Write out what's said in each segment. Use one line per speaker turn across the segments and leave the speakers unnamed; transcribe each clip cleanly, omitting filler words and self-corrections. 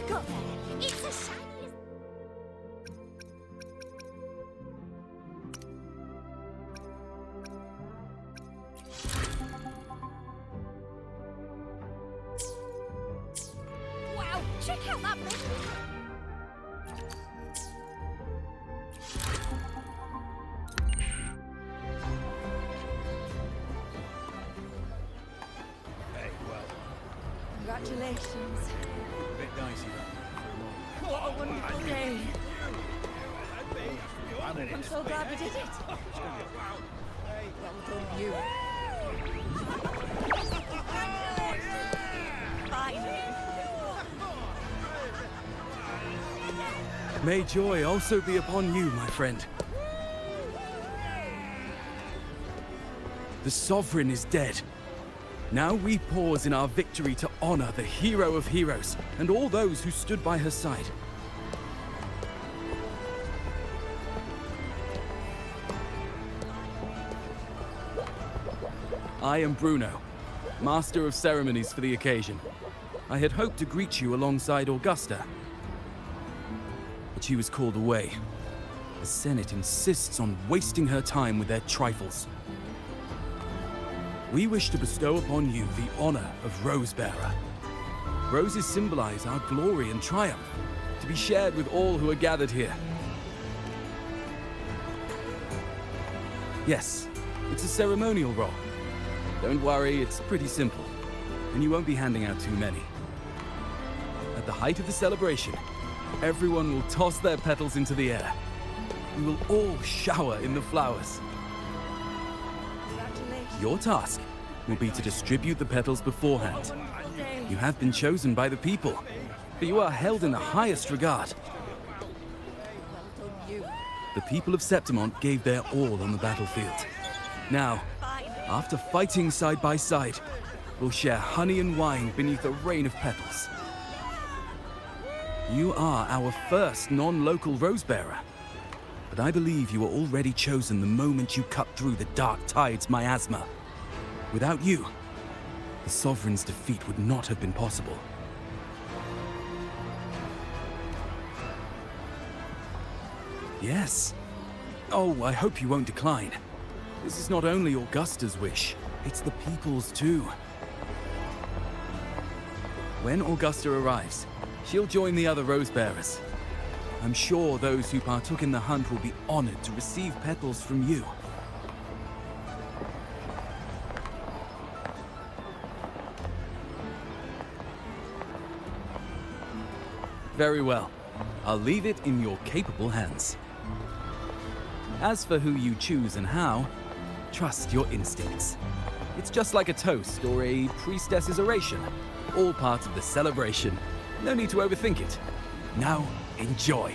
you got there? It's a shiny. Wow, check out that red.
Hey, well,
Congratulations.
a bit dicey that.
What a wonderful day. I'm so glad we did it. Well done, you. Finally.
May joy also be upon you, my friend. The Sovereign is dead. Now we pause in our victory to honor the hero of heroes and all those who stood by her side. I am Bruno, Master of Ceremonies for the occasion. I had hoped to greet you alongside Augusta, but she was called away. The Senate insists on wasting her time with their trifles. We wish to bestow upon you the honor of Rosebearer. Roses symbolize our glory and triumph, to be shared with all who are gathered here. Yes, it's a ceremonial role. Don't worry, it's pretty simple, and you won't be handing out too many. At the height of the celebration, everyone will toss their petals into the air. We will all shower in the flowers.
Congratulations.
Your task will be to distribute the petals beforehand. You have been chosen by the people, but you are held in the highest regard.
Well done, you.
The people of Septimont gave their all on the battlefield. Now, after fighting side by side, we'll share honey and wine beneath a rain of petals. You are our first non-local Rosebearer, but I believe you were already chosen the moment you cut through the dark tide's miasma. Without you, the Sovereign's defeat would not have been possible. Yes. Oh, I hope you won't decline. This is not only Augusta's wish, it's the people's too. When Augusta arrives, she'll join the other Rosebearers. I'm sure those who partook in the hunt will be honored to receive petals from you. Very well. I'll leave it in your capable hands. As for who you choose and how, trust your instincts. It's just like a toast or a priestess's oration, all part of the celebration. No need to overthink it. Now, enjoy.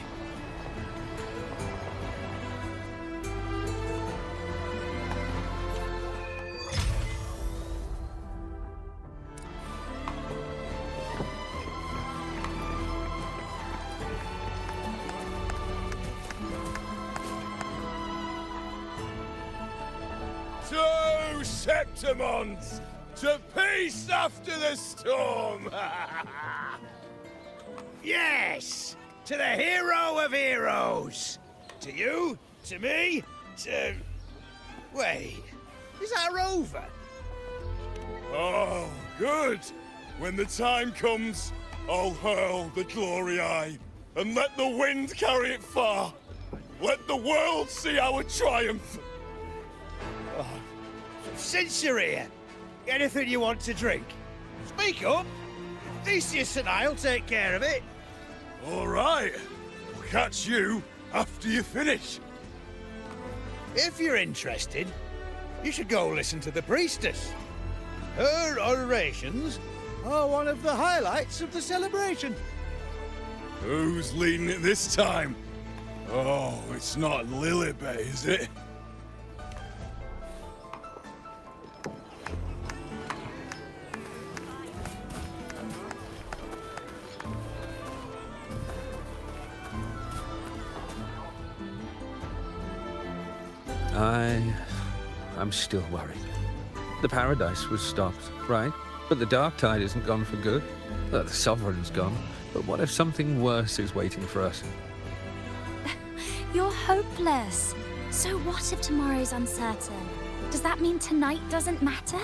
To Septimont! To peace after the storm! Yes! To the hero of heroes! To you, to me, to... Wait, is that a rover? Oh, good! When the time comes, I'll hurl the glory eye and let the wind carry it far. Let the world see our triumph! Oh, since you're here, anything you want to drink? Speak up! Theseus and I'll take care of it. All right. We'll catch you after you finish. If you're interested, you should go listen to the priestess. Her orations are one of the highlights of the celebration. Who's leading it this time? Oh, it's not Lilibet, is it?
I'm still worried. The paradise was stopped, right? But the dark tide isn't gone for good. The Sovereign's gone. But what if something worse is waiting for us?
You're hopeless. So what if tomorrow's uncertain? Does that mean tonight doesn't matter?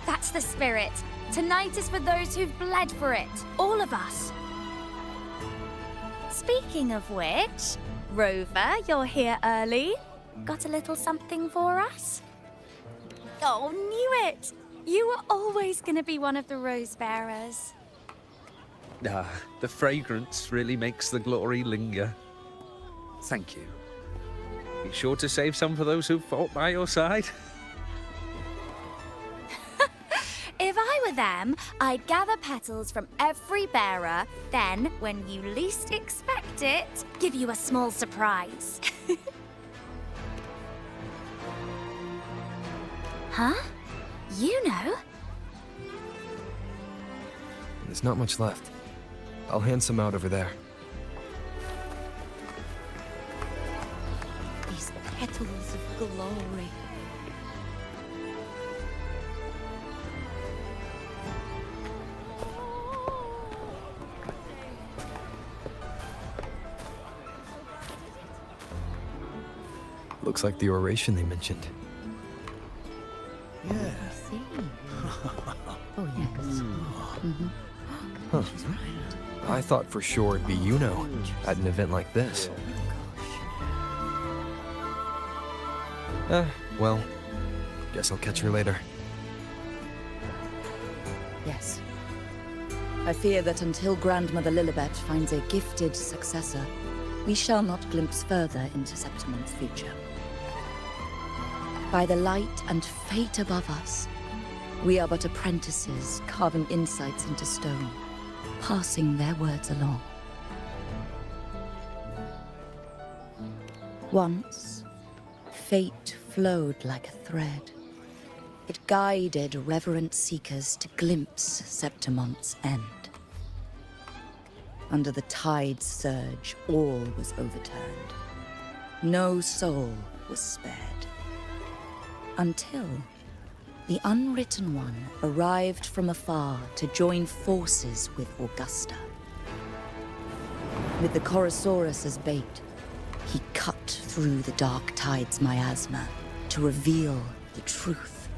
That's the spirit. Tonight is for those who've bled for it. All of us. Speaking of which, Rover, you're here early. Got a little something for us? Oh, knew it! You were always going to be one of the rose bearers.
Ah, the fragrance really makes the glory linger. Thank you. Be sure to save some for those who fought by your side.
If I were them, I'd gather petals from every bearer, then, when you least expect it, give you a small surprise. Huh? You know?
There's not much left. I'll hand some out over there.
These petals of glory.
Looks like the oration they mentioned.
Yeah.
See. Oh, yes.
Huh. I thought for sure it'd be Yuno at an event like this. Well, guess I'll catch her later.
Yes. I fear that until Grandmother Lilibet finds a gifted successor, we shall not glimpse further into Septimon's future. By the light and fate above us, we are but apprentices carving insights into stone, passing their words along. Once, fate flowed like a thread. It guided reverent seekers to glimpse Septimon's end. Under the tide's surge, all was overturned. No soul was spared. Until the Unwritten One arrived from afar to join forces with Augusta. With the Chorosaurus as bait, he cut through the dark tide's miasma to reveal the truth.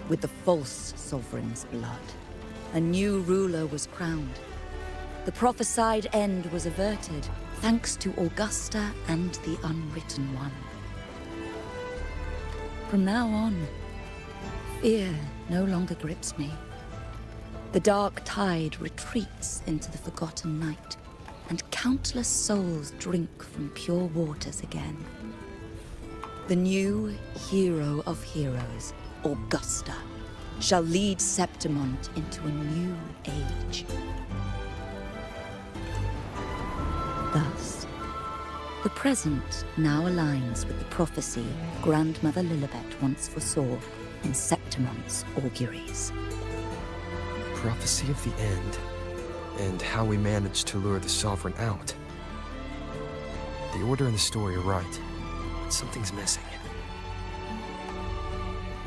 With the false sovereign's blood, a new ruler was crowned. The prophesied end was averted, thanks to Augusta and the Unwritten One. From now on, fear no longer grips me. The dark tide retreats into the forgotten night, and countless souls drink from pure waters again. The new hero of heroes, Augusta, shall lead Septimont into a new age. Thus, the present now aligns with the prophecy Grandmother Lilibet once foresaw in Septimont's auguries.
Prophecy of the end, and how we managed to lure the Sovereign out. The order and the story are right, but something's missing.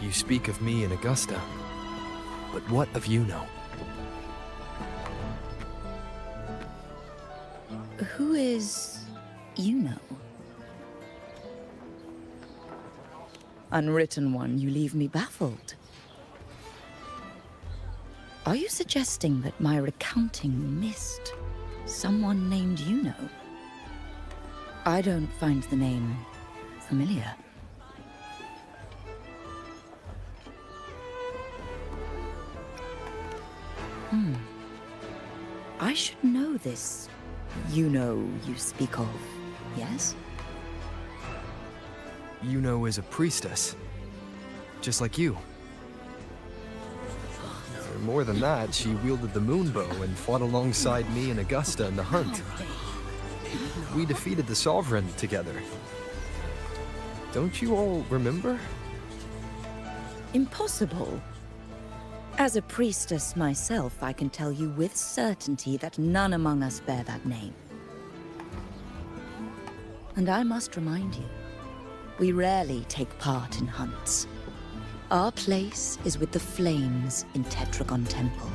You speak of me and Augusta, but what of Yuno?
Who is Yuno? Unwritten One, you leave me baffled. Are you suggesting that my recounting missed someone named Yuno? I don't find the name familiar. I should know this Yuno you speak of, yes?
Yuno is a priestess, just like you. More than that, she wielded the moonbow and fought alongside me and Augusta in the hunt. We defeated the Sovereign together. Don't you all remember?
Impossible. As a priestess myself, I can tell you with certainty that none among us bear that name. And I must remind you, we rarely take part in hunts. Our place is with the flames in Tetragon Temple.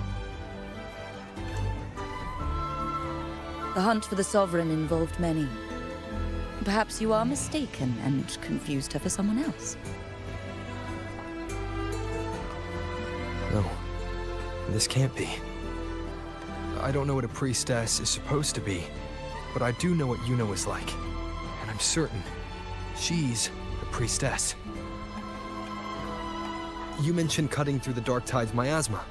The hunt for the Sovereign involved many. Perhaps you are mistaken and confused her for someone else.
No, this can't be. I don't know what a priestess is supposed to be, but I do know what Yuno is like. And I'm certain she's a priestess. You mentioned cutting through the Dark Tide's miasma.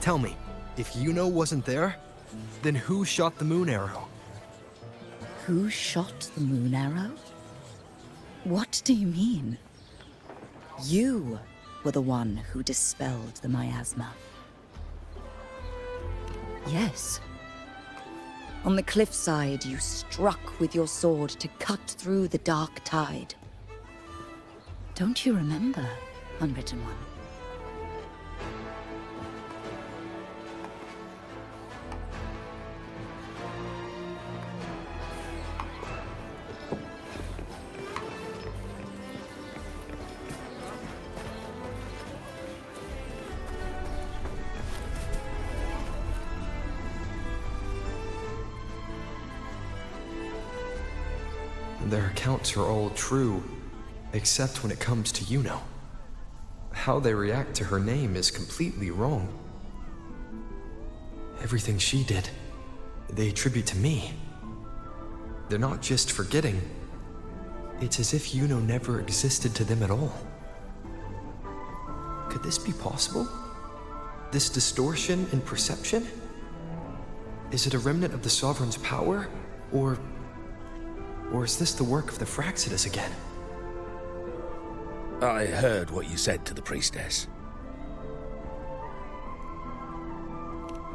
Tell me, if Yuno wasn't there, then who shot the moon arrow?
Who shot the moon arrow? What do you mean? You were the one who dispelled the miasma. Yes. On the cliffside, you struck with your sword to cut through the Dark Tide. Don't you remember, Unwritten One?
Their accounts are all true, except when it comes to Yuno. How they react to her name is completely wrong. Everything she did, they attribute to me. They're not just forgetting. It's as if Yuno never existed to them at all. Could this be possible? This distortion in perception? Is it a remnant of the Sovereign's power, or is this the work of the Fraxidus again?
I heard what you said to the priestess.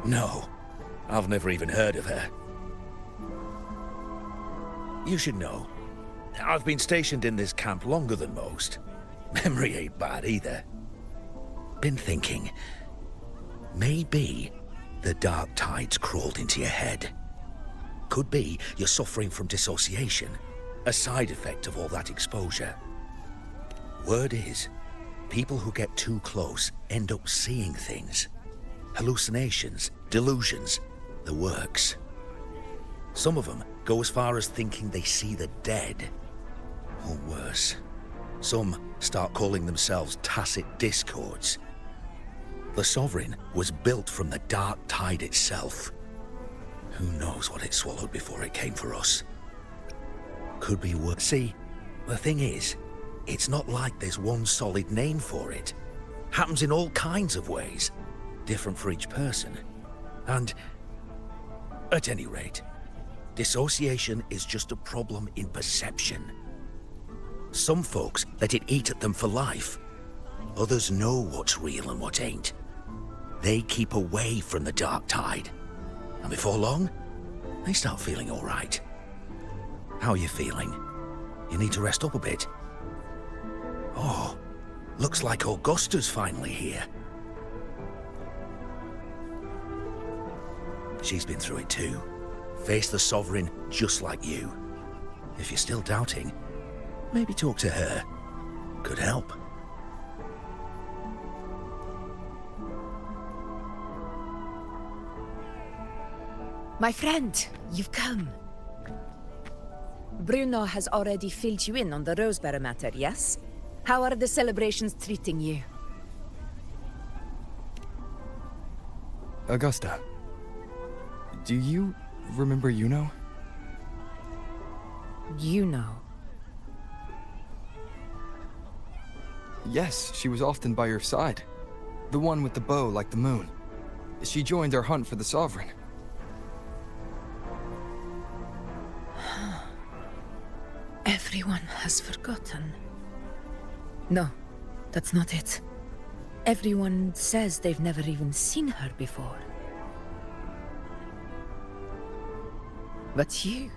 No, I've never even heard of her. You should know, I've been stationed in this camp longer than most. Memory ain't bad either. Been thinking, maybe the Dark Tide's crawled into your head. Could be you're suffering from dissociation, a side effect of all that exposure. Word is, people who get too close end up seeing things. Hallucinations, delusions, the works. Some of them go as far as thinking they see the dead. Or worse, some start calling themselves tacit discords. The Sovereign was built from the Dark Tide itself. Who knows what it swallowed before it came for us? Could be worse. See, the thing is, it's not like there's one solid name for it. Happens in all kinds of ways, different for each person. And, at any rate, dissociation is just a problem in perception. Some folks let it eat at them for life. Others know what's real and what ain't. They keep away from the Dark Tide. And before long, they start feeling all right. How are you feeling? You need to rest up a bit. Oh, looks like Augusta's finally here. She's been through it too. Faced the Sovereign just like you. If you're still doubting, maybe talk to her. Could help.
My friend, you've come. Bruno has already filled you in on the Rosebearer matter, yes? How are the celebrations treating you?
Augusta, do you remember Yuno?
Yuno.
Yes, she was often by your side. The one with the bow like the moon. She joined our hunt for the Sovereign.
Everyone has forgotten. No, that's not it. Everyone says they've never even seen her before. But you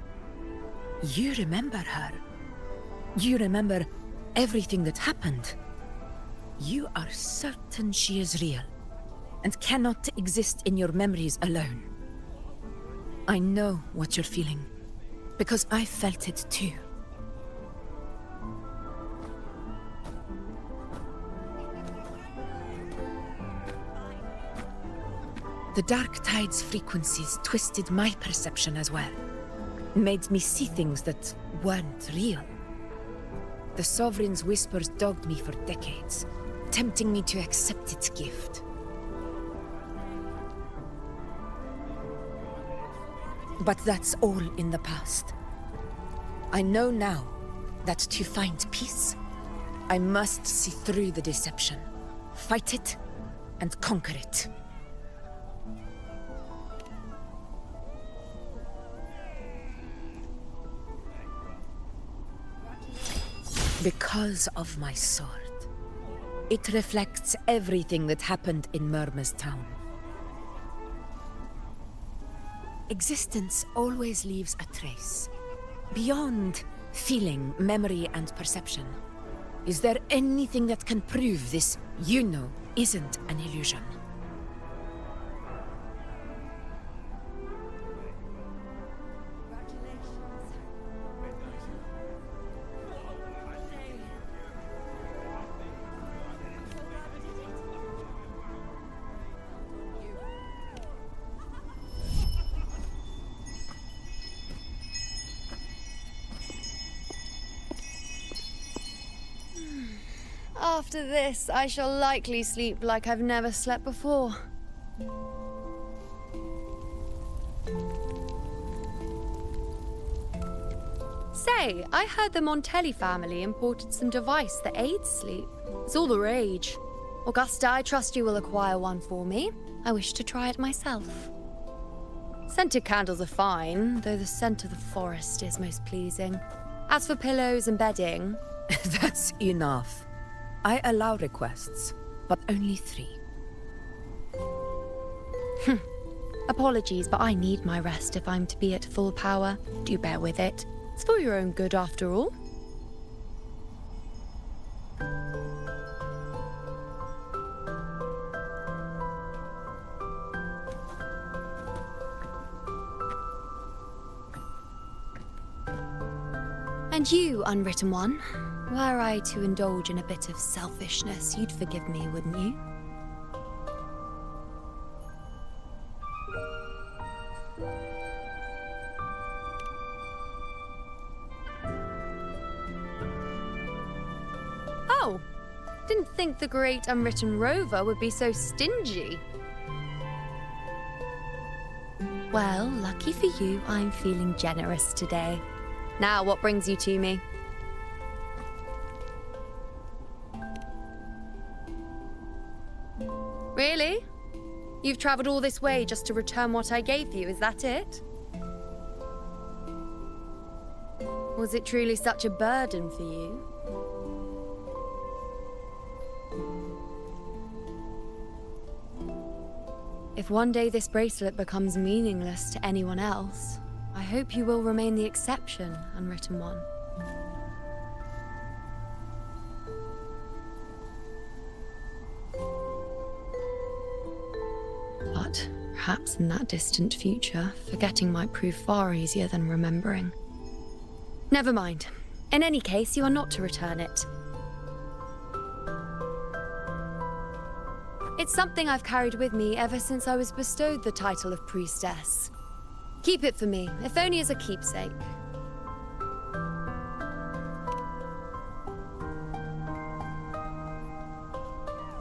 remember her. You remember everything that happened. You are certain she is real, and cannot exist in your memories alone. I know what you're feeling, because I felt it too. The Dark Tide's frequencies twisted my perception as well. Made me see things that weren't real. The Sovereign's whispers dogged me for decades, tempting me to accept its gift. But that's all in the past. I know now that to find peace, I must see through the deception, fight it, and conquer it. Because of my sword. It reflects everything that happened in Murma's town. Existence always leaves a trace. Beyond feeling, memory, and perception. Is there anything that can prove this, isn't an illusion?
After this, I shall likely sleep like I've never slept before. Say, I heard the Montelli family imported some device that aids sleep. It's all the rage. Augusta, I trust you will acquire one for me. I wish to try it myself. Scented candles are fine, though the scent of the forest is most pleasing. As for pillows and bedding...
That's enough. I allow requests, but only 3.
Apologies, but I need my rest if I'm to be at full power. Do bear with it. It's for your own good, after all. And you, Unwritten One, were I to indulge in a bit of selfishness, you'd forgive me, wouldn't you? Oh, didn't think the great Unwritten Rover would be so stingy. Well, lucky for you, I'm feeling generous today. Now, what brings you to me? Really? You've traveled all this way just to return what I gave you, is that it? Was it truly such a burden for you? If one day this bracelet becomes meaningless to anyone else, I hope you will remain the exception, Unwritten One. But perhaps in that distant future, forgetting might prove far easier than remembering. Never mind. In any case, you are not to return it. It's something I've carried with me ever since I was bestowed the title of priestess. Keep it for me, if only as a keepsake.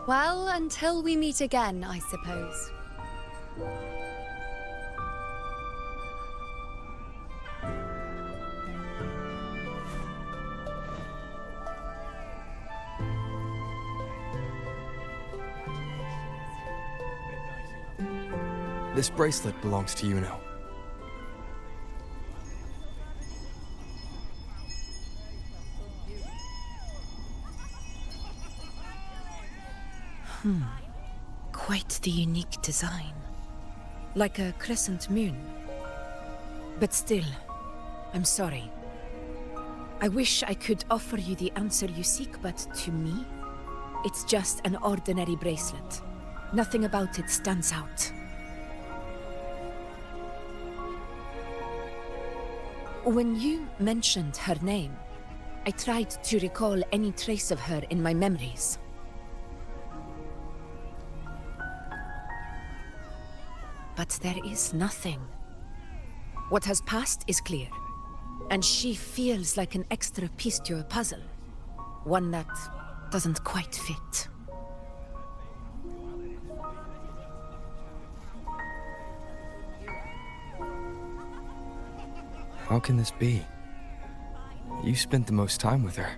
Well, until we meet again, I suppose.
This bracelet belongs to you now.
Quite the unique design. Like a crescent moon. But still, I'm sorry. I wish I could offer you the answer you seek, but to me, it's just an ordinary bracelet. Nothing about it stands out. When you mentioned her name, I tried to recall any trace of her in my memories. but there is nothing. What has passed is clear, and she feels like an extra piece to a puzzle. One that doesn't quite fit.
How can this be? You spent the most time with her.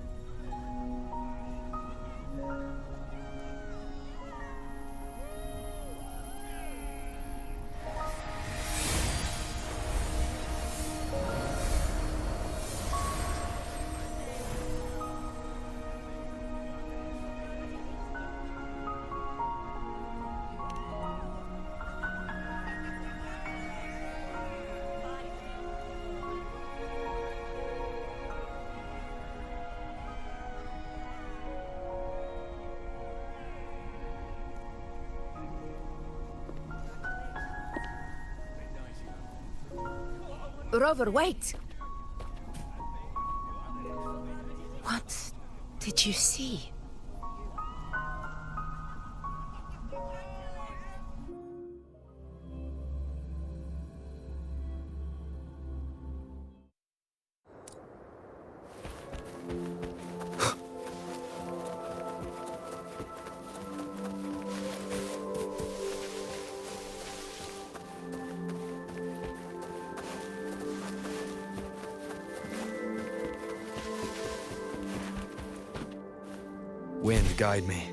Rover, wait! What did you see?
Wind, guide me.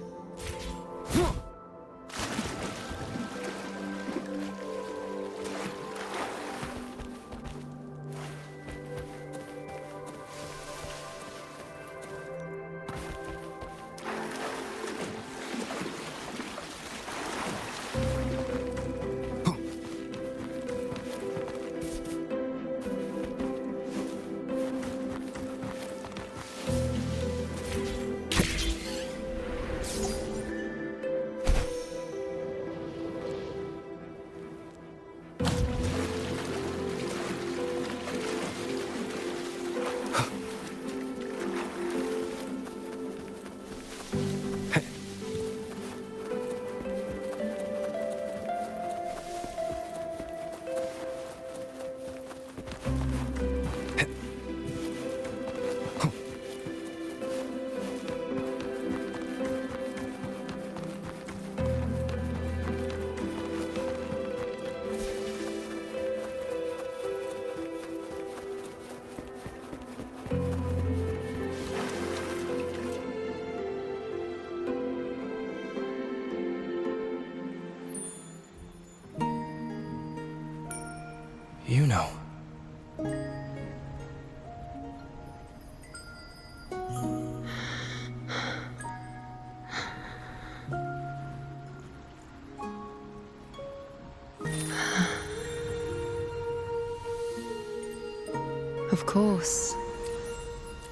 You know.
Of course.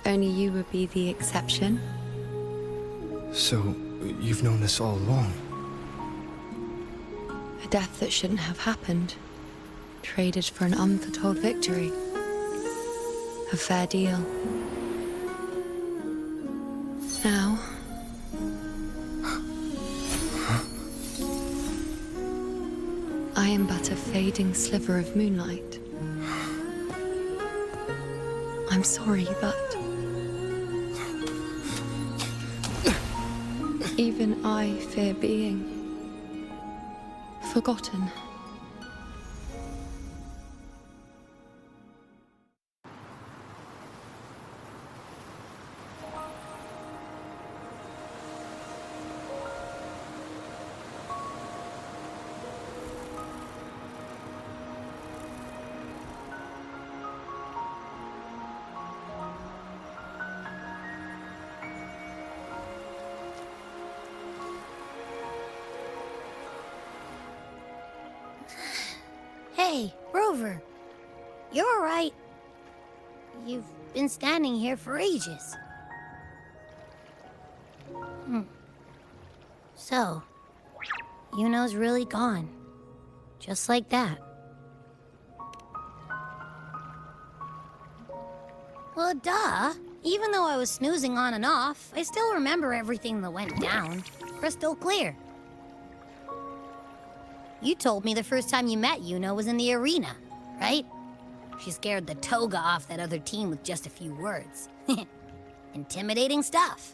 Only you would be the exception.
So, you've known this all along?
A death that shouldn't have happened. Traded for an unforetold victory. A fair deal. Now... I am but a fading sliver of moonlight. I'm sorry, but... even I fear being... forgotten.
Hey, Rover. You're all right. You've been standing here for ages. So, Yuno's really gone. Just like that. Well, duh. Even though I was snoozing on and off, I still remember everything that went down. Crystal clear. You told me the first time you met Yuno was in the arena, right? She scared the toga off that other team with just a few words. Intimidating stuff.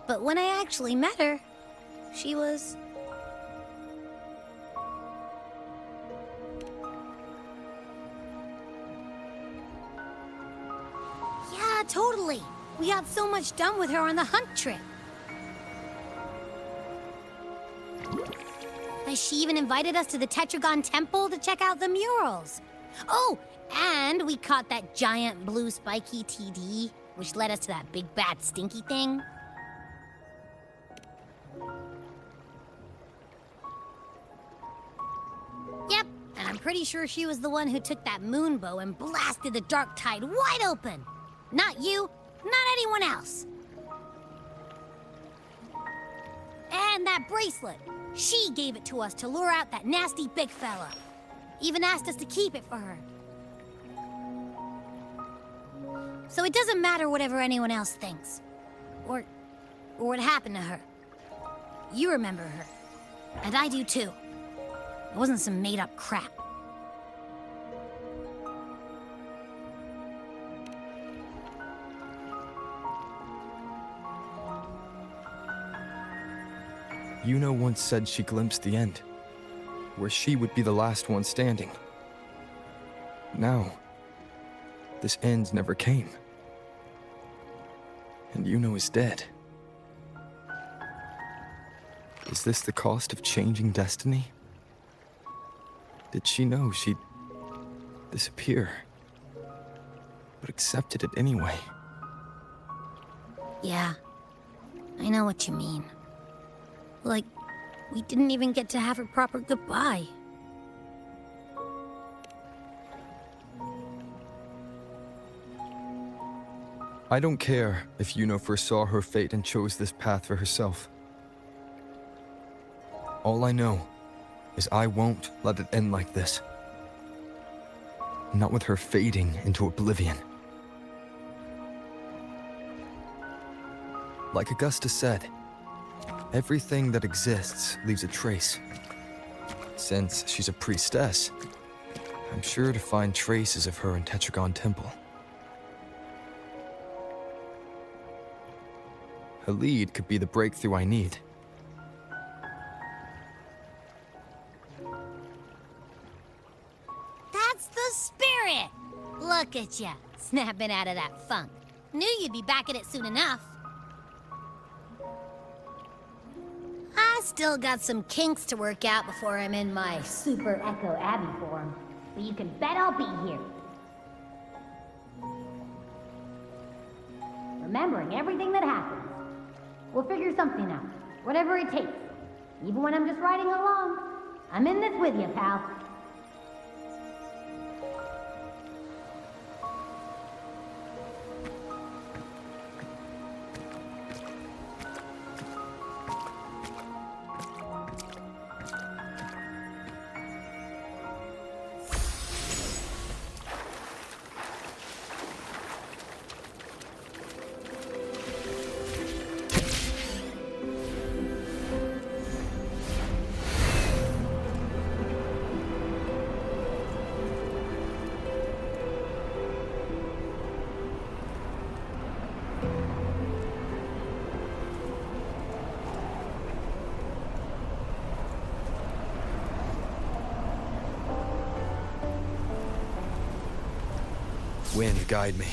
But when I actually met her, she was... Yeah, totally. We got so much done with her on the hunt trip. She even invited us to the Tetragon Temple to check out the murals. Oh, and we caught that giant blue spiky TD, which led us to that big bad stinky thing. Yep, and I'm pretty sure she was the one who took that moon bow and blasted the dark tide wide open. Not you, not anyone else. And that bracelet. She gave it to us to lure out that nasty big fella. Even asked us to keep it for her. So it doesn't matter whatever anyone else thinks. Or what happened to her. You remember her. And I do too. It wasn't some made-up crap.
Yuno once said she glimpsed the end, where she would be the last one standing. Now, this end never came. And Yuno is dead. Is this the cost of changing destiny? Did she know she'd disappear, but accepted it anyway?
Yeah, I know what you mean. Like, we didn't even get to have a proper goodbye.
I don't care if Yuno foresaw her fate and chose this path for herself. All I know is I won't let it end like this. Not with her fading into oblivion. Like Augusta said, everything that exists leaves a trace. Since she's a priestess, I'm sure to find traces of her in Tetragon Temple. A lead could be the breakthrough I need.
That's the spirit! Look at ya, snapping out of that funk. Knew you'd be back at it soon enough. I still got some kinks to work out before I'm in my Super Echo Abbey form, but you can bet I'll be here. Remembering everything that happened. We'll figure something out, whatever it takes. Even when I'm just riding along. I'm in this with you, pal.
Wind, guide me.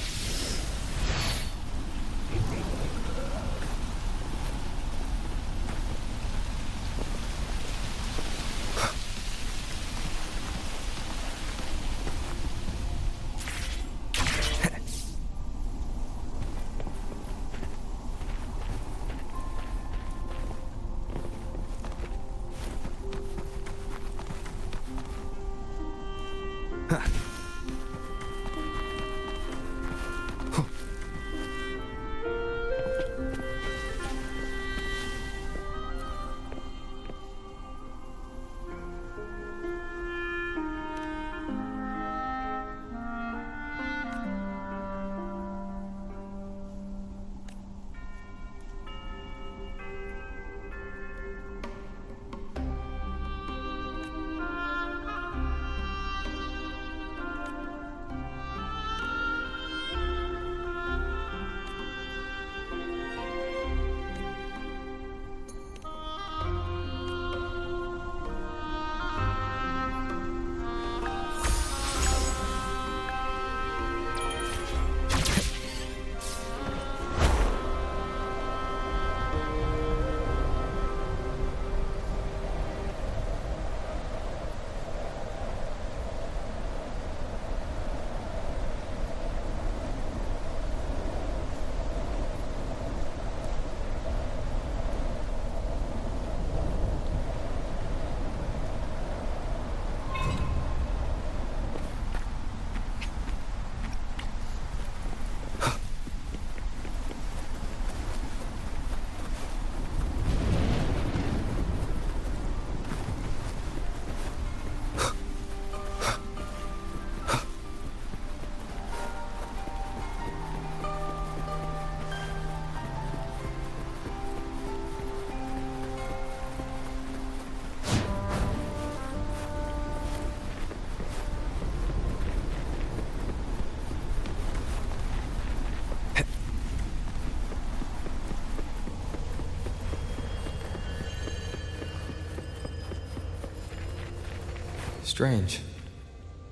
strange.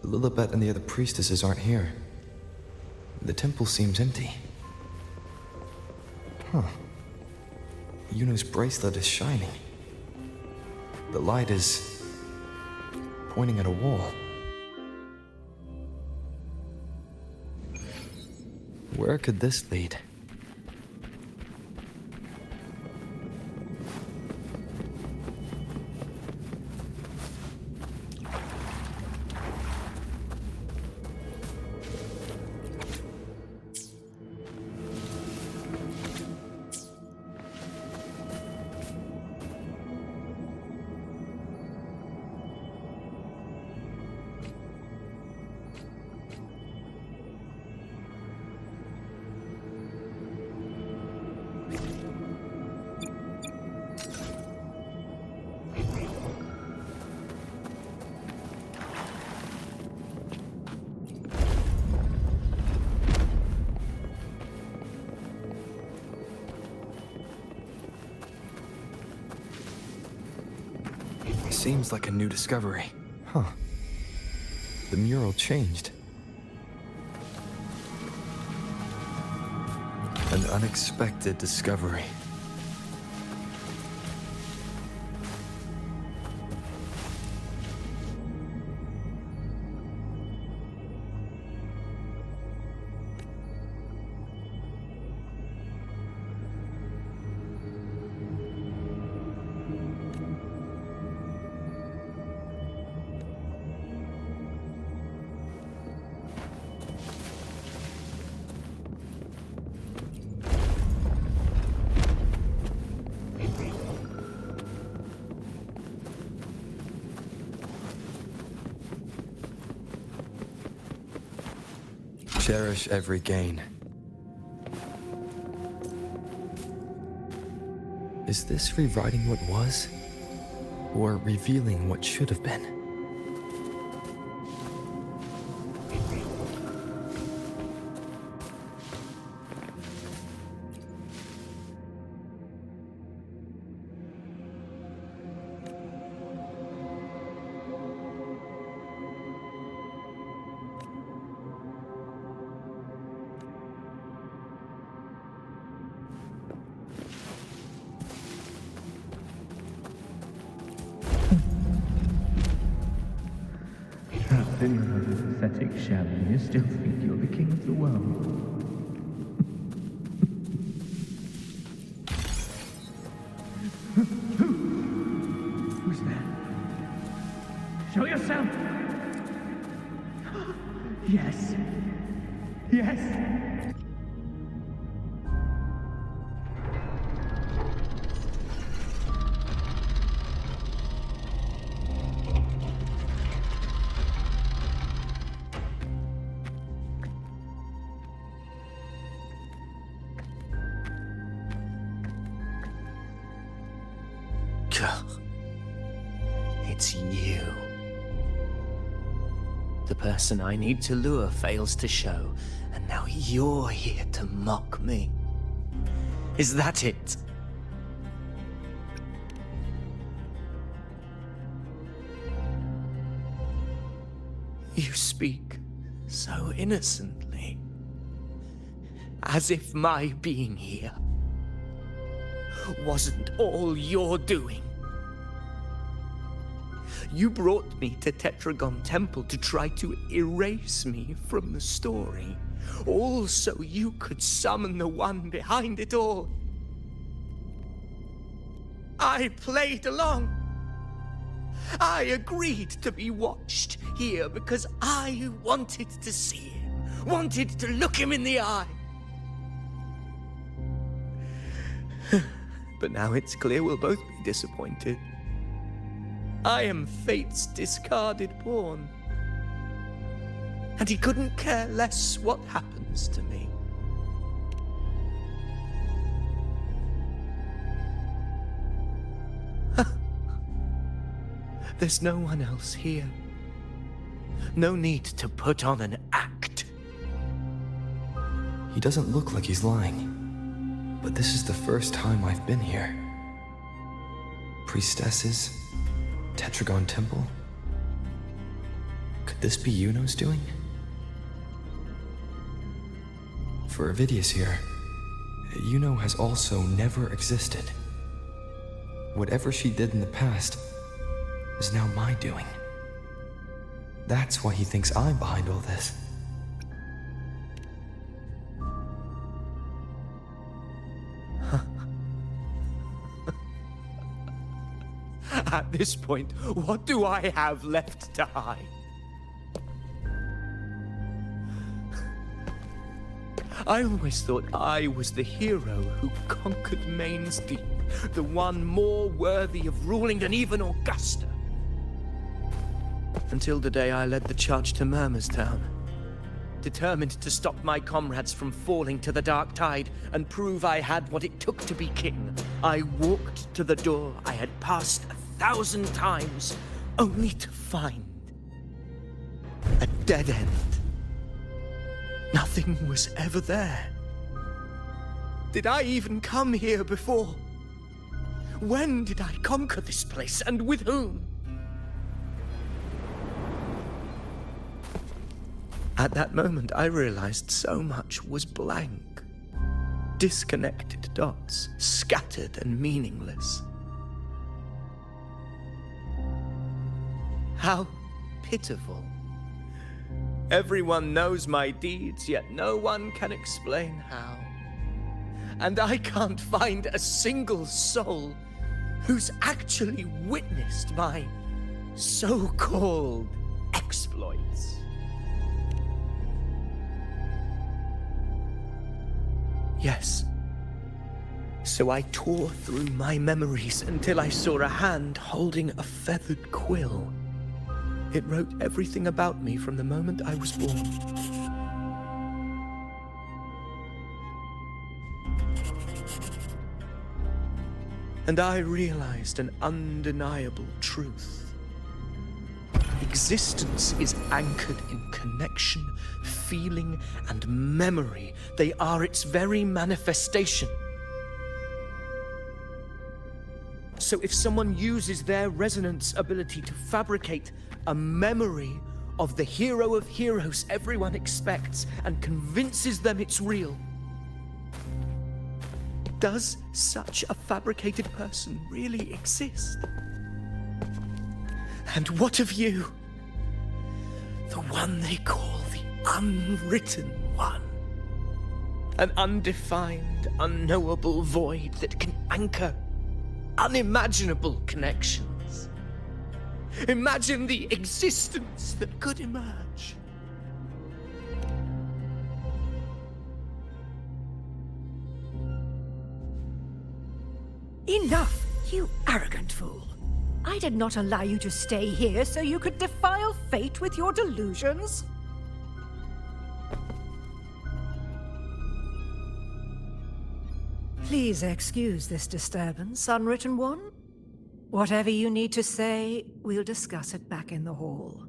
Lilibet and the other priestesses aren't here. The temple seems empty. Huh. Yuno's bracelet is shining. The light is pointing at a wall. Where could this lead? Seems like a new discovery. Huh. The mural changed. An unexpected discovery. Cherish every gain. Is this rewriting what was? Or revealing what should have been?
In your pathetic shell, and you still think you're the king of the world. Who's there? Show yourself! Yes. Yes.
It's you. The person I need to lure fails to show, and now you're here to mock me. Is that it? You speak so innocently, as if my being here wasn't all you're doing. You brought me to Tetragon Temple to try to erase me from the story, all so you could summon the one behind it all. I played along. I agreed to be watched here because I wanted to see him, wanted to look him in the eye. But now it's clear we'll both be disappointed. I am fate's discarded pawn. And he couldn't care less what happens to me. There's no one else here. No need to put on an act.
He doesn't look like he's lying. But this is the first time I've been here. Priestesses, Tetragon Temple. Could this be Yuno's doing? For Avidius here, Yuno has also never existed. Whatever she did in the past is now my doing. That's why he thinks I'm behind all this.
At this point, what do I have left to hide? I always thought I was the hero who conquered Main's Deep, the one more worthy of ruling than even Augusta. Until the day I led the charge to Murmur's Town, determined to stop my comrades from falling to the dark tide and prove I had what it took to be king. I walked to the door I had passed 1,000 times, only to find a dead end. Nothing was ever there. Did I even come here before? When did I conquer this place, and with whom? At that moment, I realized so much was blank. Disconnected dots, scattered and meaningless. How pitiful. Everyone knows my deeds, yet no one can explain how. And I can't find a single soul who's actually witnessed my so-called exploits. Yes. So I tore through my memories until I saw a hand holding a feathered quill. It wrote everything about me from the moment I was born. And I realized an undeniable truth. Existence is anchored in connection, feeling, and memory. They are its very manifestation. So if someone uses their resonance ability to fabricate a memory of the hero of heroes everyone expects and convinces them it's real, does such a fabricated person really exist? And what of you? The one they call the unwritten one. An undefined, unknowable void that can anchor unimaginable connections. Imagine the existence that could emerge.
Enough, you arrogant fool. I did not allow you to stay here so you could defile fate with your delusions. Please excuse this disturbance, Unwritten One. Whatever you need to say, we'll discuss it back in the hall.